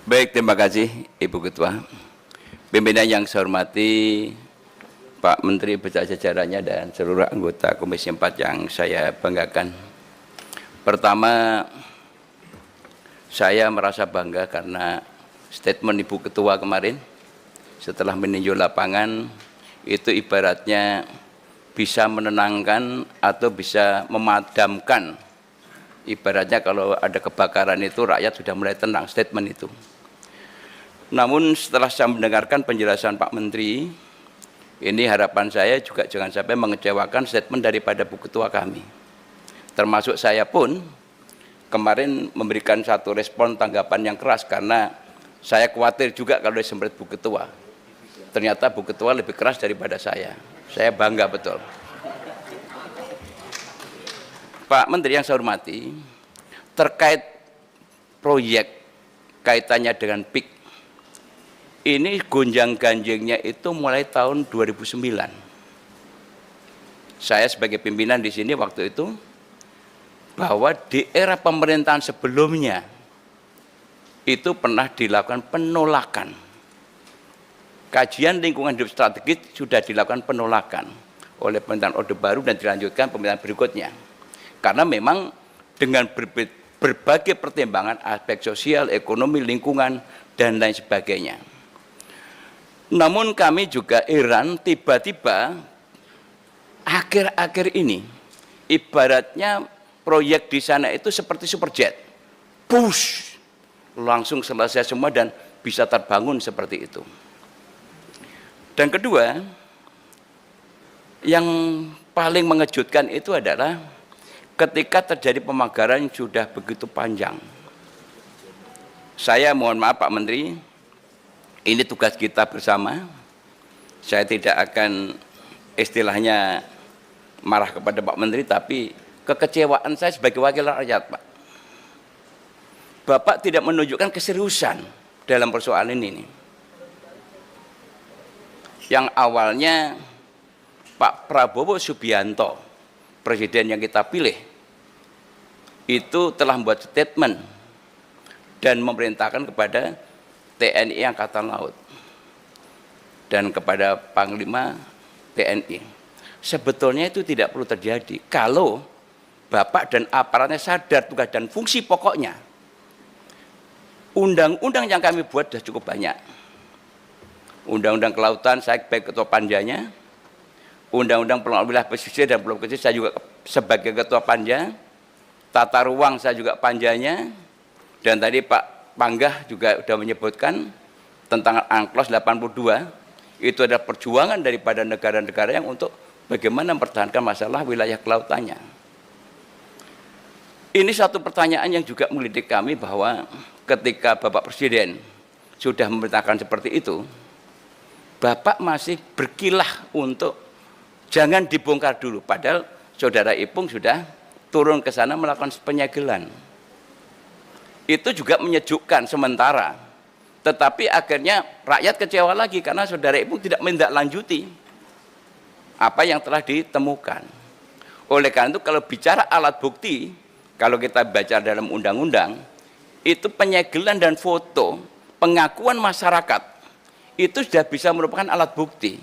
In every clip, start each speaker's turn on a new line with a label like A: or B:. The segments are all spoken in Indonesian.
A: Baik, terima kasih Ibu Ketua. Pimpinan yang saya hormati, Pak Menteri beserta jajarannya dan seluruh anggota Komisi 4 yang saya banggakan. Pertama, saya merasa bangga karena statement Ibu Ketua kemarin setelah meninjau lapangan itu ibaratnya bisa menenangkan atau bisa memadamkan. Ibaratnya kalau ada kebakaran itu rakyat sudah mulai tenang, statement itu. Namun setelah saya mendengarkan penjelasan Pak Menteri, ini harapan saya juga jangan sampai mengecewakan statement daripada Bu Ketua kami. Termasuk saya pun kemarin memberikan satu respon tanggapan yang keras karena saya khawatir juga kalau disemprit Bu Ketua. Ternyata Bu Ketua lebih keras daripada saya. Saya bangga betul. Pak Menteri yang saya hormati, terkait proyek kaitannya dengan PIK, ini gonjang-ganjingnya itu mulai tahun 2009. Saya sebagai pimpinan di sini waktu itu, bahwa di era pemerintahan sebelumnya itu pernah dilakukan penolakan. Kajian lingkungan hidup strategis sudah dilakukan penolakan oleh pemerintahan Orde Baru dan dilanjutkan pemerintahan berikutnya. Karena memang dengan berbagai pertimbangan aspek sosial, ekonomi, lingkungan, dan lain sebagainya. Namun kami juga heran tiba-tiba akhir-akhir ini ibaratnya proyek di sana itu seperti superjet. Push! Langsung selesai semua dan bisa terbangun seperti itu. Dan kedua, yang paling mengejutkan itu adalah ketika terjadi pemagaran yang sudah begitu panjang. Saya mohon maaf Pak Menteri, ini tugas kita bersama. Saya tidak akan istilahnya marah kepada Pak Menteri, tapi kekecewaan saya sebagai wakil rakyat Pak. Bapak tidak menunjukkan keseriusan dalam persoalan ini. Yang awalnya Pak Prabowo Subianto, presiden yang kita pilih, itu telah membuat statement dan memerintahkan kepada TNI Angkatan Laut dan kepada Panglima TNI. Sebetulnya itu tidak perlu terjadi kalau Bapak dan aparatnya sadar tugas dan fungsi pokoknya. Undang-undang yang kami buat sudah cukup banyak. Undang-undang kelautan saya sebagai ketua panjanya, undang-undang pengelolaan wilayah pesisir dan pulau kecil saya juga sebagai ketua panja, tata ruang saya juga panjanya, dan tadi Pak Panggah juga sudah menyebutkan tentang UNCLOS 82, itu adalah perjuangan daripada negara-negara yang untuk bagaimana mempertahankan masalah wilayah kelautannya. Ini satu pertanyaan yang juga menggelitik kami bahwa ketika Bapak Presiden sudah memerintahkan seperti itu, Bapak masih berkilah untuk jangan dibongkar dulu, padahal Saudara Ipung sudah turun ke sana melakukan penyegelan. Itu juga menyejukkan sementara, tetapi akhirnya rakyat kecewa lagi karena Saudara Ipung tidak menindaklanjuti apa yang telah ditemukan. Oleh karena itu kalau bicara alat bukti, kalau kita baca dalam undang-undang, itu penyegelan dan foto pengakuan masyarakat itu sudah bisa merupakan alat bukti.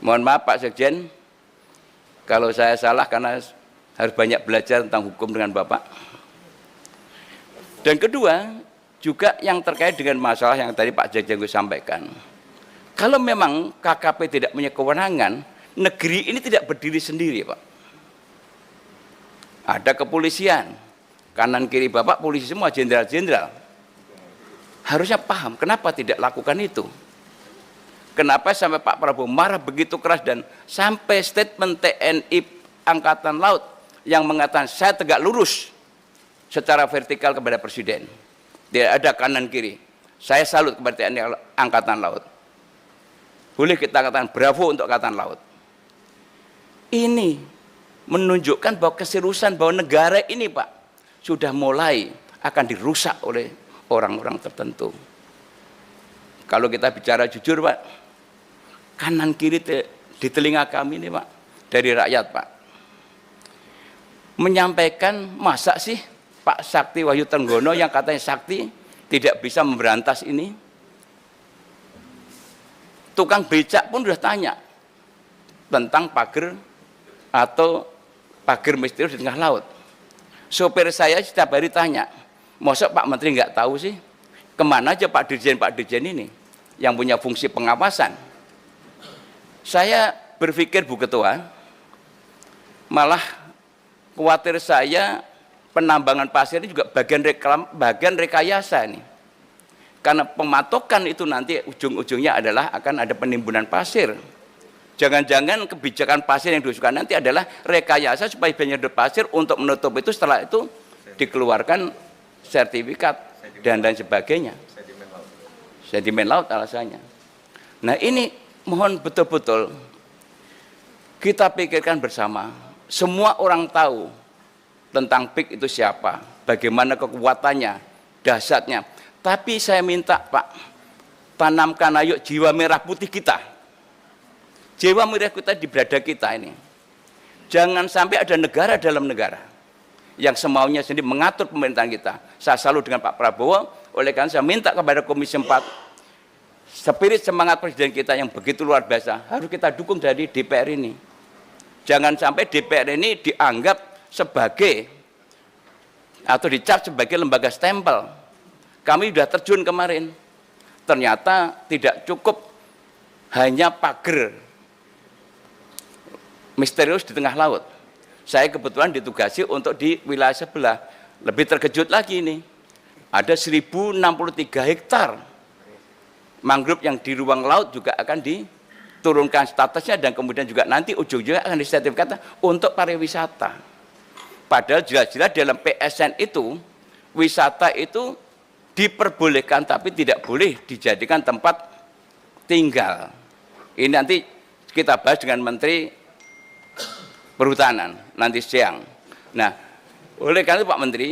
A: Mohon maaf Pak Sekjen, kalau saya salah karena harus banyak belajar tentang hukum dengan Bapak. Dan kedua, juga yang terkait dengan masalah yang tadi Pak Sekjen sampaikan. Kalau memang KKP tidak punya kewenangan, negeri ini tidak berdiri sendiri Pak. Ada kepolisian, kanan kiri Bapak polisi semua, jenderal-jenderal. Harusnya paham kenapa tidak lakukan itu. Kenapa sampai Pak Prabowo marah begitu keras dan sampai statement TNI Angkatan Laut yang mengatakan saya tegak lurus secara vertikal kepada Presiden. Tidak ada kanan kiri. Saya salut kepada TNI Angkatan Laut. Boleh kita katakan bravo untuk Angkatan Laut. Ini menunjukkan bahwa keseriusan bahwa negara ini Pak sudah mulai akan dirusak oleh orang-orang tertentu. Kalau kita bicara jujur Pak, kanan kiri di telinga kami ini Pak, dari rakyat Pak, menyampaikan masa sih Pak Sakti Wahyu Trenggono yang katanya sakti tidak bisa memberantas ini? Tukang becak pun sudah tanya tentang pagar atau pagar misterius di tengah laut. Sopir saya setiap hari tanya, masa Pak Menteri nggak tahu sih? Kemana aja Pak Dirjen ini yang punya fungsi pengawasan? Saya berpikir Bu Ketua, malah khawatir saya penambangan pasir ini juga bagian rekayasa nih. Karena pematokan itu nanti ujung-ujungnya adalah akan ada penimbunan pasir. Jangan-jangan kebijakan pasir yang diusulkan nanti adalah rekayasa supaya penyedot pasir untuk menutup itu, setelah itu dikeluarkan sertifikat dan lain sebagainya. Sedimen laut alasannya. Nah ini mohon betul-betul kita pikirkan bersama. Semua orang tahu tentang PIK itu siapa, bagaimana kekuatannya, dahsyatnya. Tapi saya minta Pak, tanamkan ayo jiwa merah putih kita. Jiwa merah kita di berada kita ini. Jangan sampai ada negara dalam negara yang semaunya sendiri mengatur pemerintahan kita. Saya selalu dengan Pak Prabowo, oleh karena saya minta kepada Komisi 4, spirit semangat Presiden kita yang begitu luar biasa, harus kita dukung dari DPR ini. Jangan sampai DPR ini dianggap sebagai atau dicap sebagai lembaga stempel. Kami sudah terjun kemarin, ternyata tidak cukup hanya pagar misterius di tengah laut. Saya kebetulan ditugasi untuk di wilayah sebelah. Lebih terkejut lagi ini, ada 1063 hektar mangrove yang di ruang laut juga akan diturunkan statusnya, dan kemudian juga nanti ujung-ujungnya akan disertifikatkan untuk pariwisata. Padahal jelas-jelas dalam PSN itu, wisata itu diperbolehkan tapi tidak boleh dijadikan tempat tinggal. Ini nanti kita bahas dengan Menteri Perhutanan nanti siang. Nah, oleh karena itu Pak Menteri,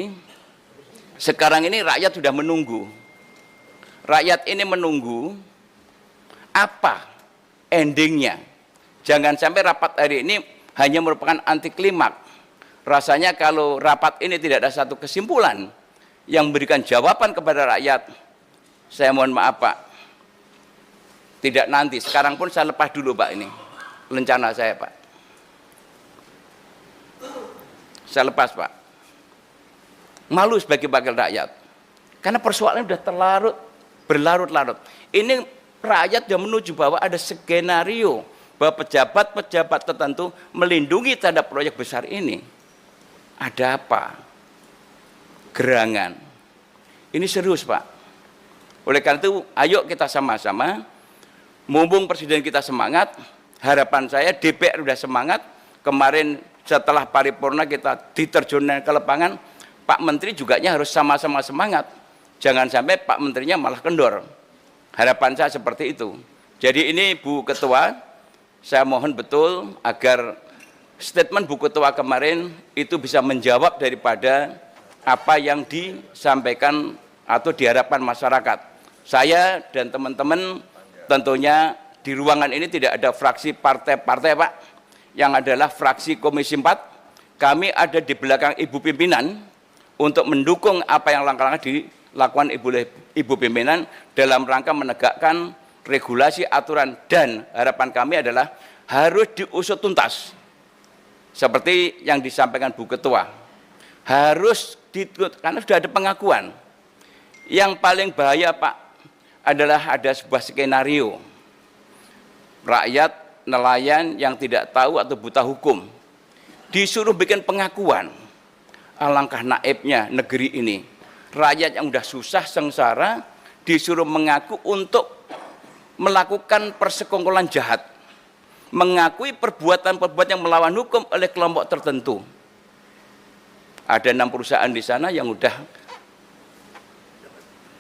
A: sekarang ini rakyat sudah menunggu. Rakyat ini menunggu apa endingnya. Jangan sampai rapat hari ini hanya merupakan anti klimaks. Rasanya kalau rapat ini tidak ada satu kesimpulan yang memberikan jawaban kepada rakyat, saya mohon maaf Pak, tidak nanti, sekarang pun saya lepas dulu Pak ini, rencana saya Pak. Saya lepas Pak. Malu sebagai wakil rakyat. Karena persoalannya sudah berlarut-larut. Ini rakyat sudah menuju bahwa ada skenario bahwa pejabat-pejabat tertentu melindungi terhadap proyek besar ini. Ada apa? Gerangan. Ini serius Pak. Oleh karena itu, ayo kita sama-sama, mumpung Presiden kita semangat, harapan saya DPR sudah semangat, kemarin setelah paripurna kita diterjunkan ke lapangan, Pak Menteri juga harus sama-sama semangat. Jangan sampai Pak Menterinya malah kendor. Harapan saya seperti itu. Jadi ini Bu Ketua, saya mohon betul agar statement Bu Ketua kemarin itu bisa menjawab daripada apa yang disampaikan atau diharapkan masyarakat. Saya dan teman-teman tentunya di ruangan ini tidak ada fraksi partai-partai Pak, yang adalah fraksi Komisi 4. Kami ada di belakang Ibu Pimpinan untuk mendukung apa yang langkah-langkah dilakukan Ibu Pimpinan dalam rangka menegakkan regulasi aturan, dan harapan kami adalah harus diusut tuntas seperti yang disampaikan Bu Ketua. Harus karena sudah ada pengakuan. Yang paling bahaya Pak adalah ada sebuah skenario rakyat nelayan yang tidak tahu atau buta hukum disuruh bikin pengakuan. Alangkah naibnya negeri ini, rakyat yang sudah susah sengsara disuruh mengaku untuk melakukan persekongkolan jahat, mengakui perbuatan-perbuatan yang melawan hukum oleh kelompok tertentu. Ada 6 perusahaan di sana yang sudah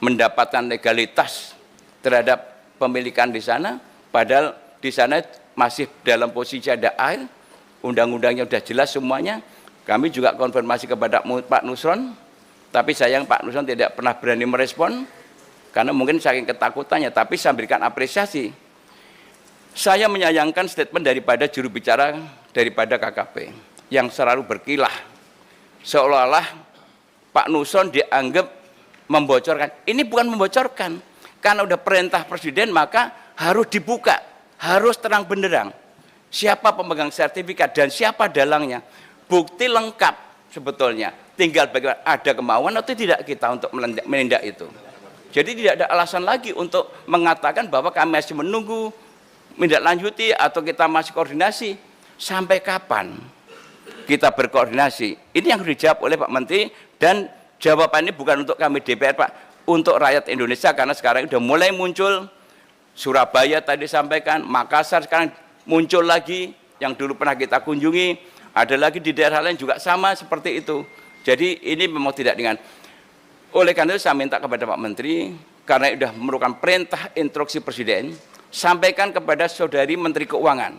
A: mendapatkan legalitas terhadap pemilikan di sana, padahal di sana masih dalam posisi ada air, undang-undangnya sudah jelas semuanya. Kami juga konfirmasi kepada Pak Nusron, tapi sayang Pak Nusron tidak pernah berani merespon, karena mungkin saking ketakutannya, tapi saya berikan apresiasi. Saya menyayangkan statement daripada juru bicara daripada KKP, yang selalu berkilah, seolah-olah Pak Nusron dianggap membocorkan. Ini bukan membocorkan, karena udah perintah presiden maka harus dibuka, harus terang benderang siapa pemegang sertifikat dan siapa dalangnya. Bukti lengkap sebetulnya, tinggal bagaimana ada kemauan atau tidak kita untuk menindak itu. Jadi tidak ada alasan lagi untuk mengatakan bahwa kami masih menunggu menindaklanjuti atau kita masih koordinasi. Sampai kapan kita berkoordinasi? Ini yang harus dijawab oleh Pak Menteri, dan jawabannya bukan untuk kami DPR, Pak, untuk rakyat Indonesia, karena sekarang sudah mulai muncul. Surabaya tadi sampaikan, Makassar sekarang muncul lagi, yang dulu pernah kita kunjungi, ada lagi di daerah lain juga sama seperti itu. Jadi ini memang tidak dengan. Oleh karena itu saya minta kepada Pak Menteri, karena sudah merupakan perintah instruksi Presiden, sampaikan kepada Saudari Menteri Keuangan,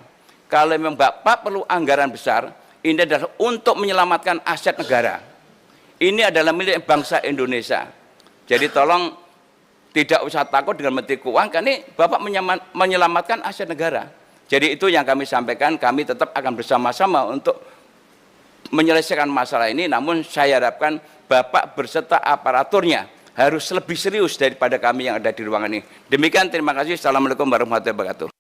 A: kalau memang Bapak perlu anggaran besar, ini adalah untuk menyelamatkan aset negara. Ini adalah milik bangsa Indonesia. Jadi tolong tidak usah takut dengan Menteri Keuangan, karena ini Bapak menyelamatkan aset negara. Jadi itu yang kami sampaikan, kami tetap akan bersama-sama untuk menyelesaikan masalah ini, namun saya harapkan Bapak berserta aparaturnya harus lebih serius daripada kami yang ada di ruangan ini. Demikian, terima kasih. Assalamualaikum warahmatullahi wabarakatuh.